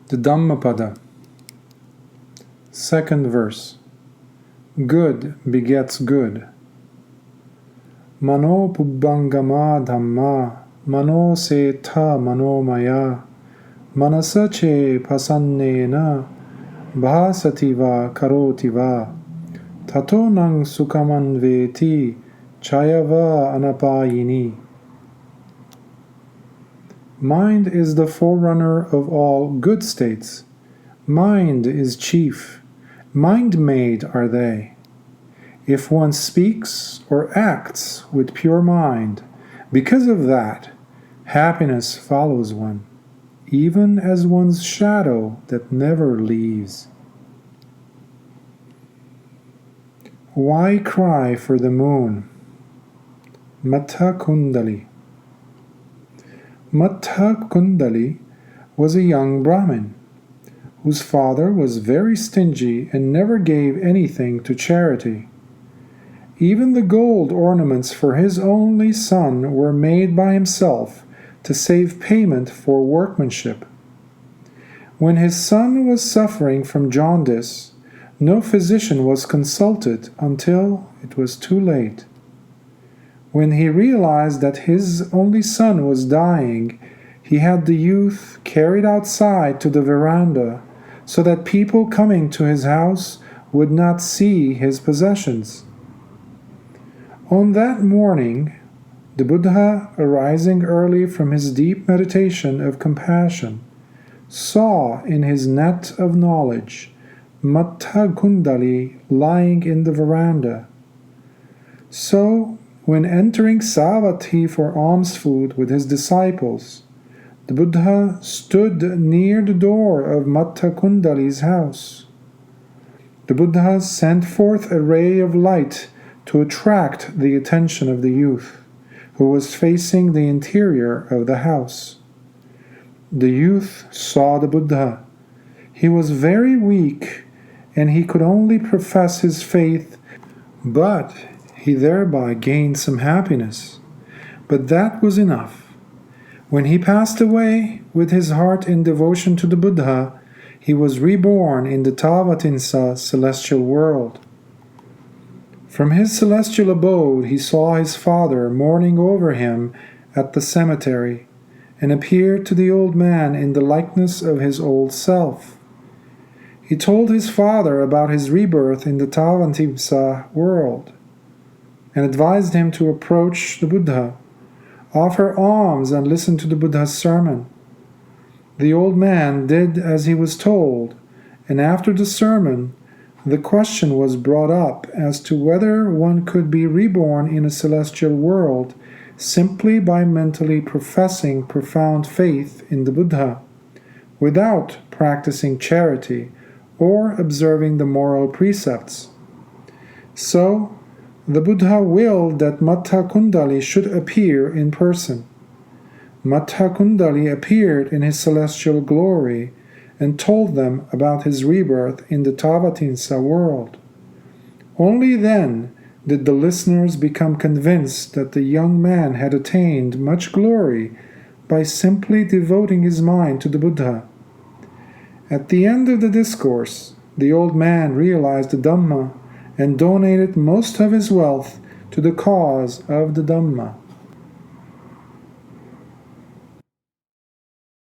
The Dhammapada. Second verse. Good begets good. Mano pubbangama dhamma, mano se tha manomaya, manasache pasannena, bhasativa karotiva, tato nang sukamanveti, chayava anapayini. Mind is the forerunner of all good states. Mind is chief. Mind-made are they. If one speaks or acts with pure mind, because of that, happiness follows one, even as one's shadow that never leaves. Why cry for the moon? Matha Kundali. Matha Kundali was a young Brahmin, whose father was very stingy and never gave anything to charity. Even the gold ornaments for his only son were made by himself to save payment for workmanship. When his son was suffering from jaundice, no physician was consulted until it was too late. When he realized that his only son was dying, he had the youth carried outside to the veranda so that people coming to his house would not see his possessions. On that morning, the Buddha, arising early from his deep meditation of compassion, saw in his net of knowledge Matha Kundali lying in the veranda. So, when entering Savatthi for alms food with his disciples, the Buddha stood near the door of Matha Kundali's house. The Buddha sent forth a ray of light to attract the attention of the youth, who was facing the interior of the house. The youth saw the Buddha. He was very weak, and he could only profess his faith, but he thereby gained some happiness. But that was enough. When he passed away with his heart in devotion to the Buddha, he was reborn in the Tavatinsa celestial world. From his celestial abode he saw his father mourning over him at the cemetery, and appeared to the old man in the likeness of his old self. He told his father about his rebirth in the Tavatimsa world, and advised him to approach the Buddha, offer alms, and listen to the Buddha's sermon. The old man did as he was told, and after the sermon, the question was brought up as to whether one could be reborn in a celestial world simply by mentally professing profound faith in the Buddha, without practicing charity or observing the moral precepts. So, the Buddha willed that Matha Kundali should appear in person. Matha Kundali appeared in his celestial glory and told them about his rebirth in the Tavatinsa world. Only then did the listeners become convinced that the young man had attained much glory by simply devoting his mind to the Buddha. At the end of the discourse, the old man realized the Dhamma and donated most of his wealth to the cause of the Dhamma.